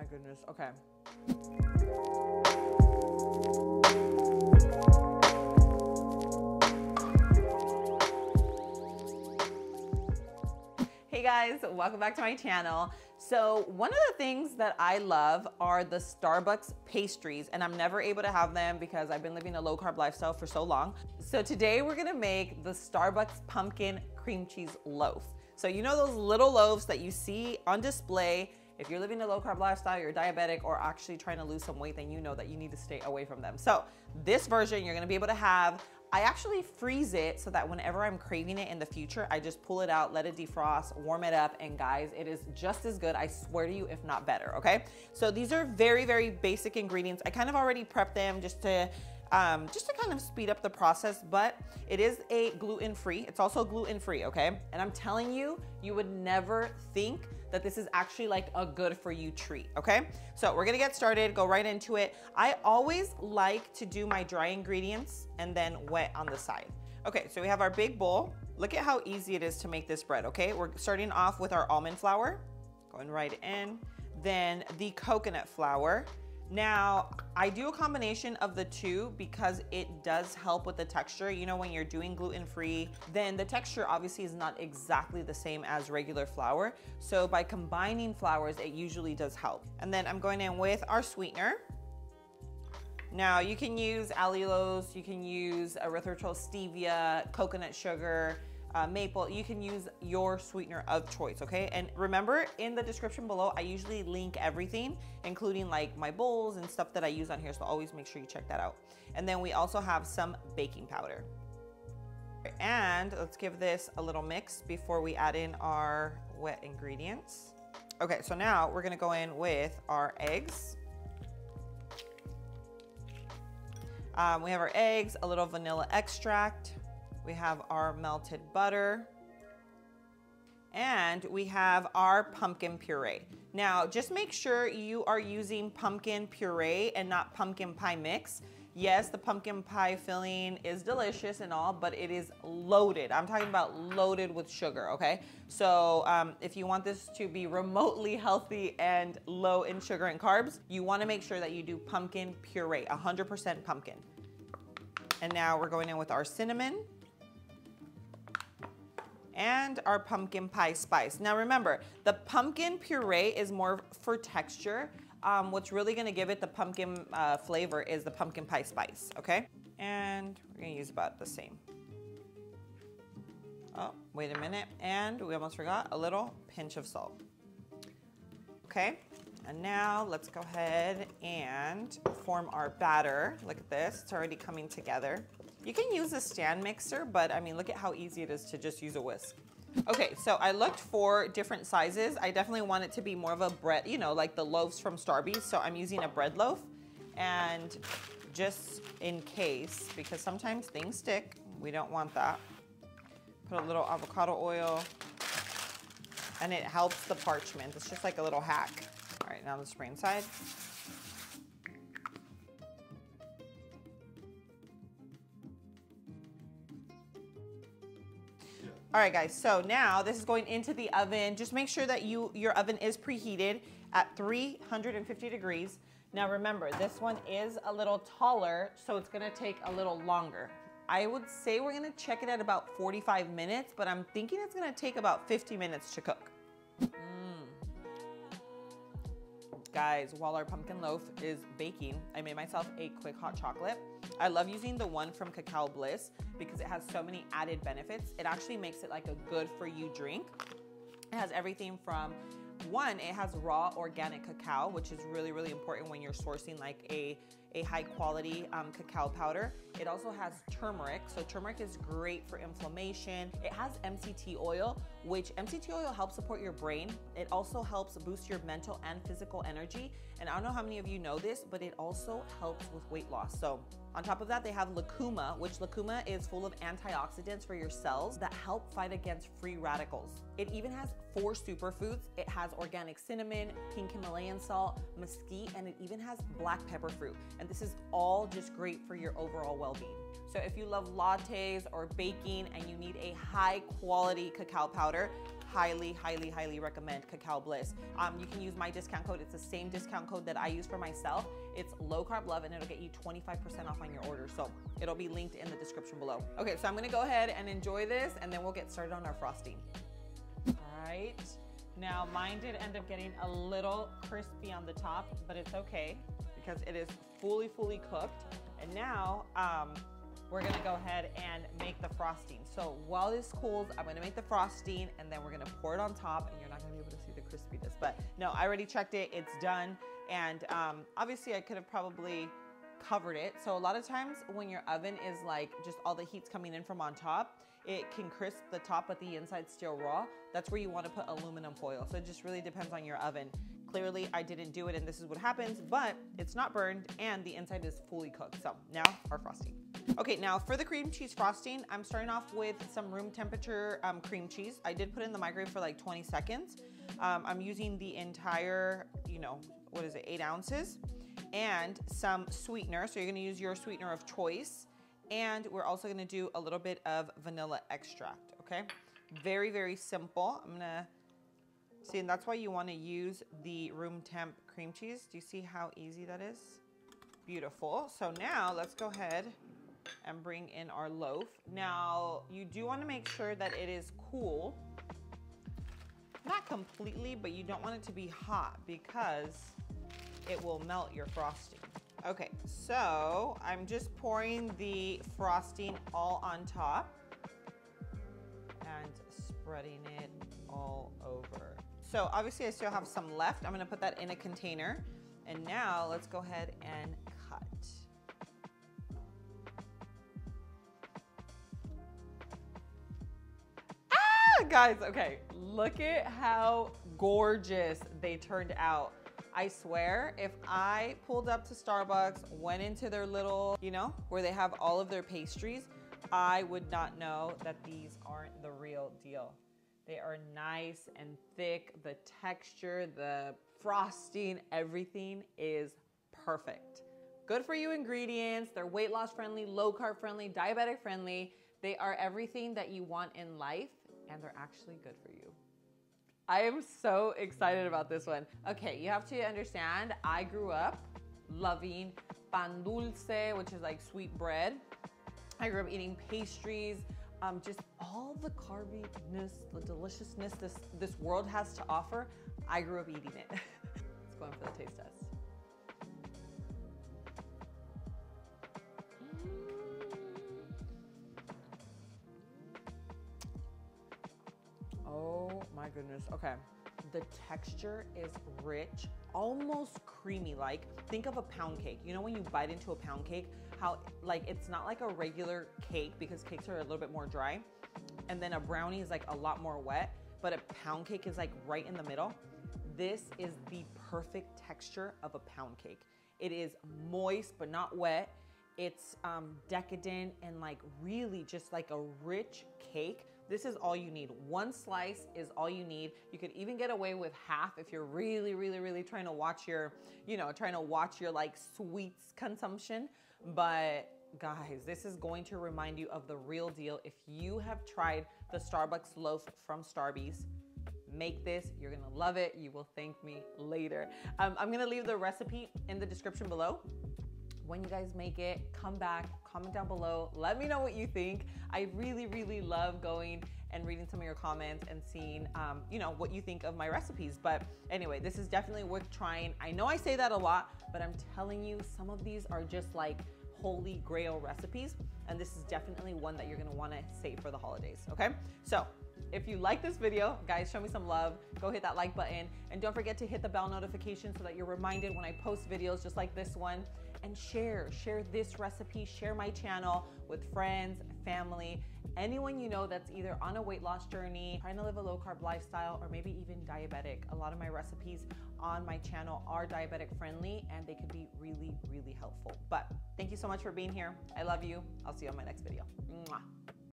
goodness. Okay. Hey guys, welcome back to my channel. So one of the things that I love are the Starbucks pastries, and I'm never able to have them because I've been living a low carb lifestyle for so long. So today we're gonna make the Starbucks pumpkin cream cheese loaf. So you know those little loaves that you see on display. If you're living a low carb lifestyle, you're diabetic, or actually trying to lose some weight, then you know that you need to stay away from them. So this version you're gonna be able to have. I actually freeze it so that whenever I'm craving it in the future, I just pull it out, let it defrost, warm it up, and guys, it is just as good, I swear to you, if not better, okay? So these are very, very basic ingredients. I kind of already prepped them just to kind of speed up the process, but it is a gluten-free. It's also gluten-free, okay? And I'm telling you, you would never think that this is actually like a good for you treat, okay? So we're gonna get started, go right into it. I always like to do my dry ingredients and then wet on the side. Okay, so we have our big bowl. Look at how easy it is to make this bread, okay? We're starting off with our almond flour, going right in, then the coconut flour. Now, I do a combination of the two because it does help with the texture. You know, when you're doing gluten-free, then the texture obviously is not exactly the same as regular flour. So by combining flours, it usually does help. And then I'm going in with our sweetener. Now, you can use allulose, you can use erythritol stevia, coconut sugar, maple. You can use your sweetener of choice, okay? And remember, in the description below, I usually link everything, including like my bowls and stuff that I use on here, so always make sure you check that out. And then we also have some baking powder. And let's give this a little mix before we add in our wet ingredients. Okay, so now we're gonna go in with our eggs. We have our eggs, a little vanilla extract. We have our melted butter, and we have our pumpkin puree. Now, just make sure you are using pumpkin puree and not pumpkin pie mix. Yes, the pumpkin pie filling is delicious and all, but it is loaded. I'm talking about loaded with sugar, okay? So if you want this to be remotely healthy and low in sugar and carbs, you wanna make sure that you do pumpkin puree, 100% pumpkin. And now we're going in with our cinnamon and our pumpkin pie spice. Now remember, the pumpkin puree is more for texture. What's really gonna give it the pumpkin flavor is the pumpkin pie spice, okay? And we're gonna use about the same. Oh, wait a minute. And we almost forgot a little pinch of salt. Okay, and now let's go ahead and form our batter. Look at this, it's already coming together. You can use a stand mixer, but I mean, look at how easy it is to just use a whisk. Okay, so I looked for different sizes. I definitely want it to be more of a bread, you know, like the loaves from Starbucks. So I'm using a bread loaf, and just in case, because sometimes things stick, we don't want that. Put a little avocado oil, and it helps the parchment. It's just like a little hack. All right, now the spray inside. All right, guys, so now this is going into the oven. Just make sure that your oven is preheated at 350 degrees. Now remember, this one is a little taller, so it's gonna take a little longer. I would say we're gonna check it at about 45 minutes, but I'm thinking it's gonna take about 50 minutes to cook. Guys, while our pumpkin loaf is baking, I made myself a quick hot chocolate. I love using the one from Cacao Bliss because it has so many added benefits. It actually makes it like a good for you drink. It has everything from, one, it has raw organic cacao, which is really, really important when you're sourcing like a high quality cacao powder. It also has turmeric. So turmeric is great for inflammation. It has MCT oil, which MCT oil helps support your brain. It also helps boost your mental and physical energy. And I don't know how many of you know this, but it also helps with weight loss. So on top of that, they have lucuma, which lucuma is full of antioxidants for your cells that help fight against free radicals. It even has 4 superfoods. It has organic cinnamon, pink Himalayan salt, mesquite, and it even has black pepper fruit. And this is all just great for your overall well-being. So if you love lattes or baking and you need a high quality cacao powder, highly, highly, highly recommend Cacao Bliss. You can use my discount code. It's the same discount code that I use for myself. It's Low Carb Love, and it'll get you 25% off on your order. So it'll be linked in the description below. Okay, so I'm gonna go ahead and enjoy this, and then we'll get started on our frosting. All right, now mine did end up getting a little crispy on the top, but it's okay because it is fully cooked. And now, we're gonna go ahead and make the frosting. So while this cools, I'm gonna make the frosting, and then we're gonna pour it on top, and you're not gonna be able to see the crispiness. But no, I already checked it, it's done. And obviously I could have probably covered it. So a lot of times when your oven is like just all the heat's coming in from on top, it can crisp the top, but the inside's still raw. That's where you wanna put aluminum foil. So it just really depends on your oven. Clearly I didn't do it, and this is what happens, but it's not burned and the inside is fully cooked. So now our frosting. Okay, now for the cream cheese frosting, I'm starting off with some room temperature cream cheese. I did put it in the microwave for like 20 seconds. I'm using the entire, what is it, 8 ounces, and some sweetener. So you're gonna use your sweetener of choice. And we're also gonna do a little bit of vanilla extract, okay? Very, very simple. I'm gonna see, and that's why you wanna use the room temp cream cheese. Do you see how easy that is? Beautiful. So now let's go ahead and bring in our loaf. Now, you do wanna make sure that it is cool. Not completely, but you don't want it to be hot because it will melt your frosting. Okay, so I'm just pouring the frosting all on top and spreading it all over. So obviously I still have some left. I'm gonna put that in a container. And now let's go ahead and cut. Ah, guys, okay, look at how gorgeous they turned out. I swear, if I pulled up to Starbucks, went into their little, where they have all of their pastries, I would not know that these aren't the real deal. They are nice and thick. The texture, the frosting, everything is perfect. Good for you ingredients. They're weight loss friendly, low carb friendly, diabetic friendly. They are everything that you want in life, and they're actually good for you. I am so excited about this one. Okay, you have to understand, I grew up loving pan dulce, which is like sweet bread. I grew up eating pastries, just all the carbiness, the deliciousness this world has to offer. I grew up eating it. Let's go in for the taste test. Oh my goodness, okay. The texture is rich, almost creamy-like. Think of a pound cake. You know when you bite into a pound cake, how like it's not like a regular cake because cakes are a little bit more dry, and then a brownie is like a lot more wet, but a pound cake is like right in the middle. This is the perfect texture of a pound cake. It is moist but not wet. It's decadent and like really just like a rich cake. This is all you need. One slice is all you need. You could even get away with half if you're really, really, really trying to watch your, like sweets consumption. But guys, this is going to remind you of the real deal. If you have tried the Starbucks loaf from Starbucks, make this, you're gonna love it. You will thank me later. I'm gonna leave the recipe in the description below. When you guys make it, come back, comment down below. Let me know what you think. I really, really love going and reading some of your comments and seeing, what you think of my recipes. But anyway, this is definitely worth trying. I know I say that a lot, but I'm telling you, some of these are just like holy grail recipes. And this is definitely one that you're gonna wanna save for the holidays, okay? So if you like this video, guys, show me some love. Go hit that like button. And don't forget to hit the bell notification so that you're reminded when I post videos just like this one. And share this recipe, share my channel with friends, family, anyone you know that's either on a weight loss journey, trying to live a low carb lifestyle, or maybe even diabetic. A lot of my recipes on my channel are diabetic friendly and they could be really, really helpful. But thank you so much for being here. I love you. I'll see you on my next video. Mwah.